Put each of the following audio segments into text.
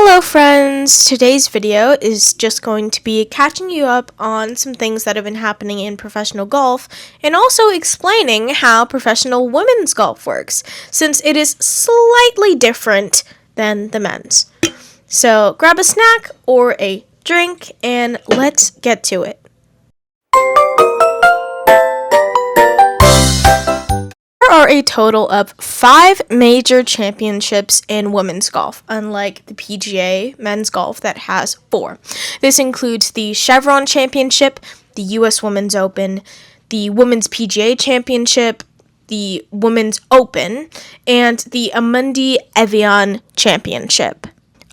Hello friends! Today's video is just going to be catching you up on some things that have been happening in professional golf and also explaining how professional women's golf works, since it is slightly different than the men's. So grab a snack or a drink and let's get to it. There are a total of 5 major championships in women's golf, unlike the PGA men's golf that has 4. This includes the Chevron Championship, the US Women's Open, the Women's PGA Championship, the Women's Open, and the Amundi Evian Championship.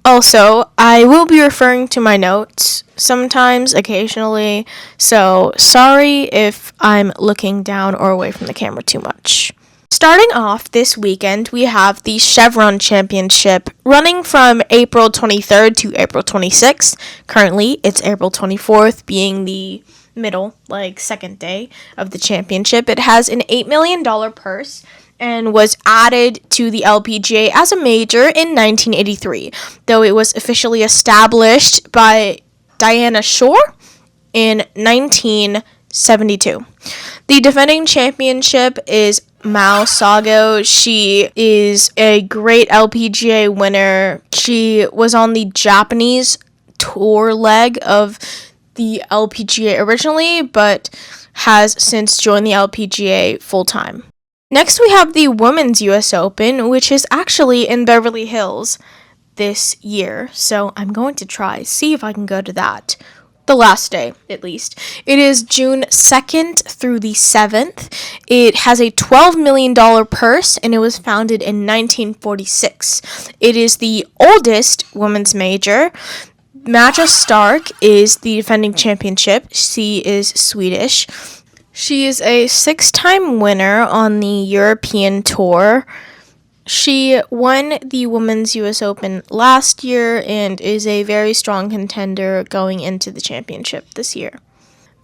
Also, I will be referring to my notes sometimes, occasionally, so sorry if I'm looking down or away from the camera too much. Starting off this weekend, we have the Chevron Championship running from April 23rd to April 26th. Currently, it's April 24th being the middle, second day of the championship. It has an $8 million purse and was added to the LPGA as a major in 1983, though it was officially established by Diana Shore in 1972. The defending championship is Mao Sago. She is a great LPGA winner. She was on the Japanese tour leg of the LPGA originally, but has since joined the LPGA full-time. Next, we have the Women's US Open, which is actually in Beverly Hills this year. So I'm going to see if I can go to that. The last day, at least. It is June 2nd through the 7th. It has a $12 million purse, and it was founded in 1946. It is the oldest women's major. Maja Stark is the defending championship. She is Swedish. She is a 6-time winner on the European Tour. She won the Women's US Open last year and is a very strong contender going into the championship this year.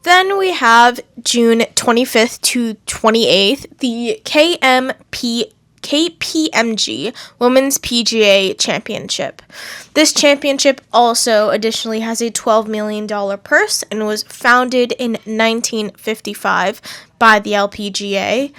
Then we have June 25th to 28th, the KPMG Women's PGA Championship. This championship also additionally has a $12 million purse and was founded in 1955 by the LPGA.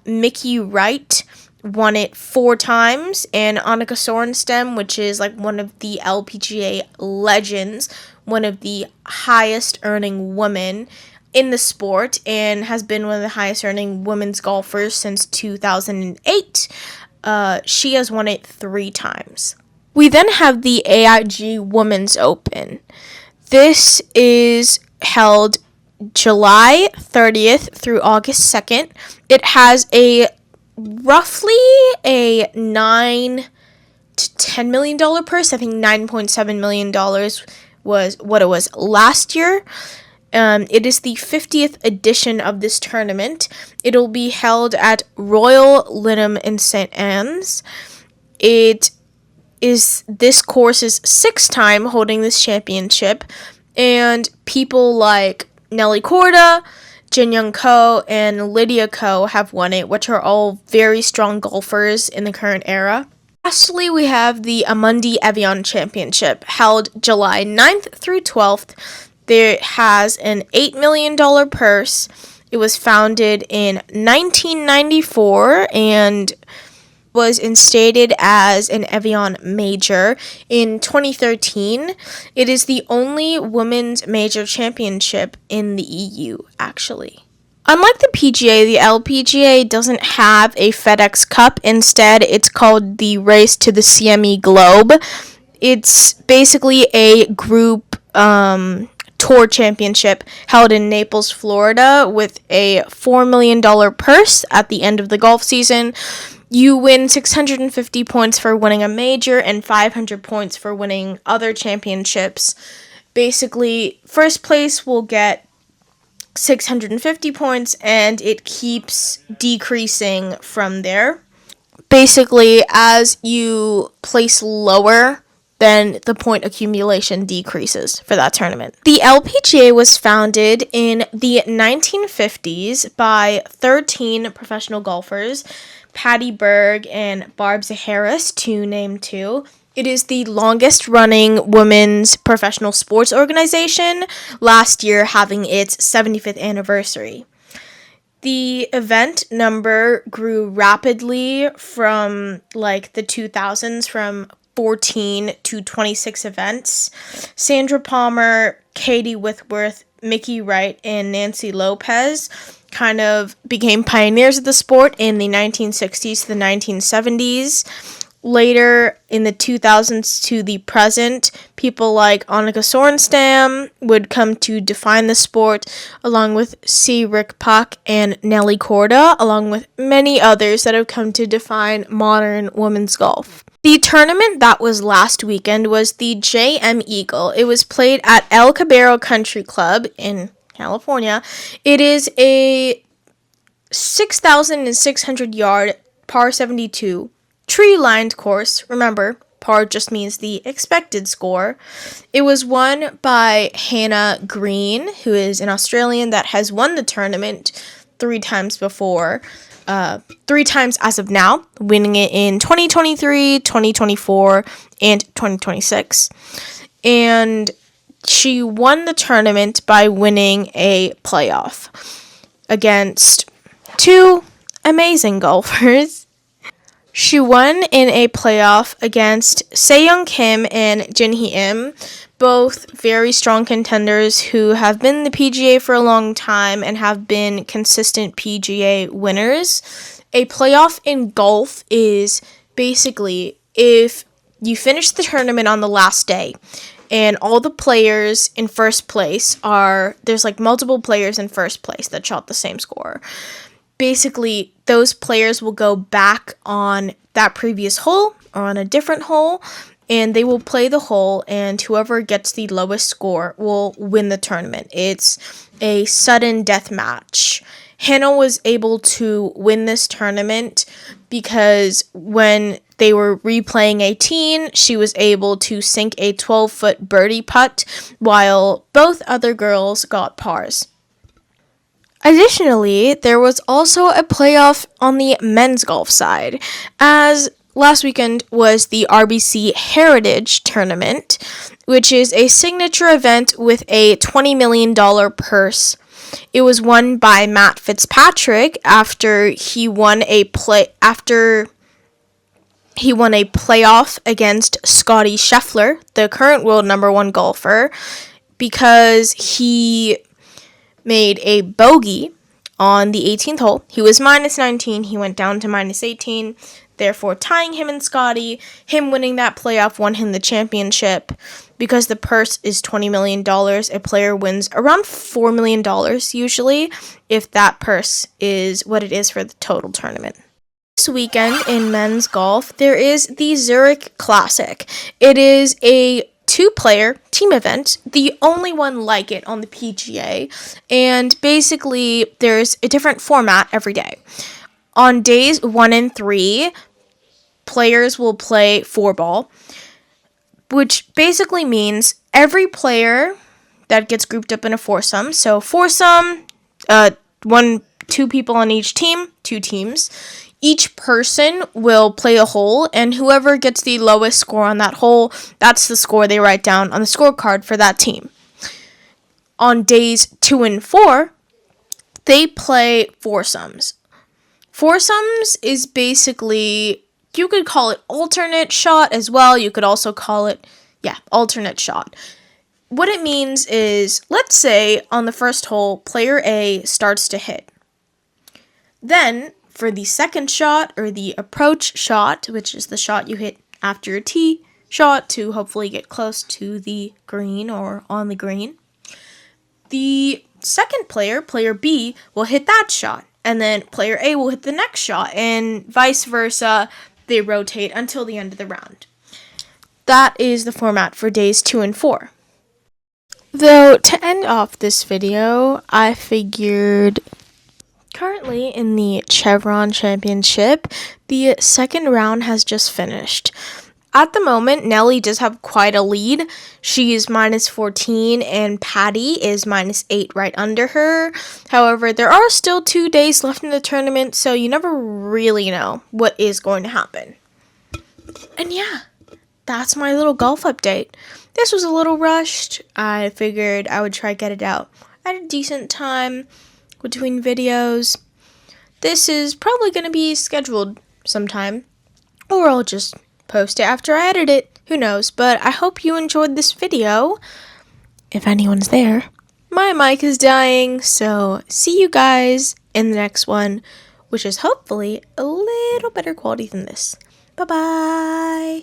Mickey Wright won it 4 times, and Annika Sorenstam, which is one of the LPGA legends, one of the highest earning women in the sport, and has been one of the highest earning women's golfers since 2008. She has won it 3 times. We then have the AIG Women's Open. This is held July 30th through August 2nd. It has roughly a $9 to $10 million purse. I think $9.7 million was what it was last year. It is the 50th edition of this tournament. It'll be held at Royal Lynnham in St. Anne's. This course is 6th time holding this championship, and people like Nelly Korda, Jin Young Ko, and Lydia Ko have won it, which are all very strong golfers in the current era. Lastly, we have the Amundi Evian Championship, held July 9th through 12th. There has an $8 million purse. It was founded in 1994 and was instated as an Evian major in 2013. It is the only women's major championship in the EU, actually. Unlike the PGA, the LPGA doesn't have a FedEx Cup. Instead, it's called the Race to the CME Globe. It's basically a group tour championship held in Naples, Florida, with a $4 million purse at the end of the golf season. You win 650 points for winning a major and 500 points for winning other championships. Basically, first place will get 650 points, and it keeps decreasing from there. Basically, as you place lower, then the point accumulation decreases for that tournament. The LPGA was founded in the 1950s by 13 professional golfers, Patty Berg and Barb Zaharis, to name 2. It is the longest running women's professional sports organization, last year having its 75th anniversary. The event number grew rapidly from like the 2000s, from 14 to 26 events. Sandra Palmer, Katie Whitworth, Mickey Wright, and Nancy Lopez kind of became pioneers of the sport in the 1960s to the 1970s. Later in the 2000s to the present, people like Annika Sorenstam would come to define the sport, along with C. Rick Puck and Nelly Korda, along with many others that have come to define modern women's golf. The tournament that was last weekend was the JM Eagle. It was played at El Cabero Country Club in California. It is a 6,600 yard par 72 tree-lined course. Remember, par just means the expected score. It was won by Hannah Green, who is an Australian that has won the tournament 3 times before. 3 times as of now, winning it in 2023, 2024, and 2026. And she won the tournament by winning a playoff against 2 amazing golfers. She won in a playoff against Se-Young Kim and Jin-Hee Im, both very strong contenders who have been in the PGA for a long time and have been consistent PGA winners. A playoff in golf is basically if you finish the tournament on the last day and all the players in first place there's like multiple players in first place that shot the same score. Basically, those players will go back on that previous hole or on a different hole, and they will play the hole, and whoever gets the lowest score will win the tournament. It's a sudden death match. Hannah was able to win this tournament because when they were replaying 18, she was able to sink a 12-foot birdie putt while both other girls got pars. Additionally, there was also a playoff on the men's golf side, as last weekend was the RBC Heritage Tournament, which is a signature event with a $20 million purse. It was won by Matt Fitzpatrick after he won a playoff against Scottie Scheffler, the current world number 1 golfer, because he made a bogey on the 18th hole. He was minus 19. He went down to minus 18, therefore tying him and Scottie. Him winning that playoff won him the championship. Because the purse is $20 million, a player wins around $4 million usually, if that purse is what it is for the total tournament. This weekend in men's golf, there is the Zurich Classic. It is a 2-player team event, the only one like it on the PGA, and basically there's a different format every day. On days 1 and 3, players will play 4-ball, which basically means every player that gets grouped up in a foursome, so foursome, 2 people on each team, 2 teams. Each person will play a hole, and whoever gets the lowest score on that hole, that's the score they write down on the scorecard for that team. On days 2 and 4, they play foursomes. Foursomes is basically, you could call it alternate shot as well. You could also call it, alternate shot. What it means is, let's say on the first hole, player A starts to hit. Then, for the second shot, or the approach shot, which is the shot you hit after your tee shot to hopefully get close to the green or on the green, the second player, player B, will hit that shot, and then player A will hit the next shot, and vice versa. They rotate until the end of the round. That is the format for days 2 and 4. Though, to end off this video, I figured currently in the Chevron Championship, the second round has just finished. At the moment, Nelly does have quite a lead. She is minus 14 and Patty is minus 8 right under her. However, there are still 2 days left in the tournament, so you never really know what is going to happen. And that's my little golf update. This was a little rushed. I figured I would try get it out at a decent time between videos. This is probably going to be scheduled sometime, or I'll just post it after I edit it. Who knows? But I hope you enjoyed this video. If anyone's there. My mic is dying, so see you guys in the next one, which is hopefully a little better quality than this. Bye-bye.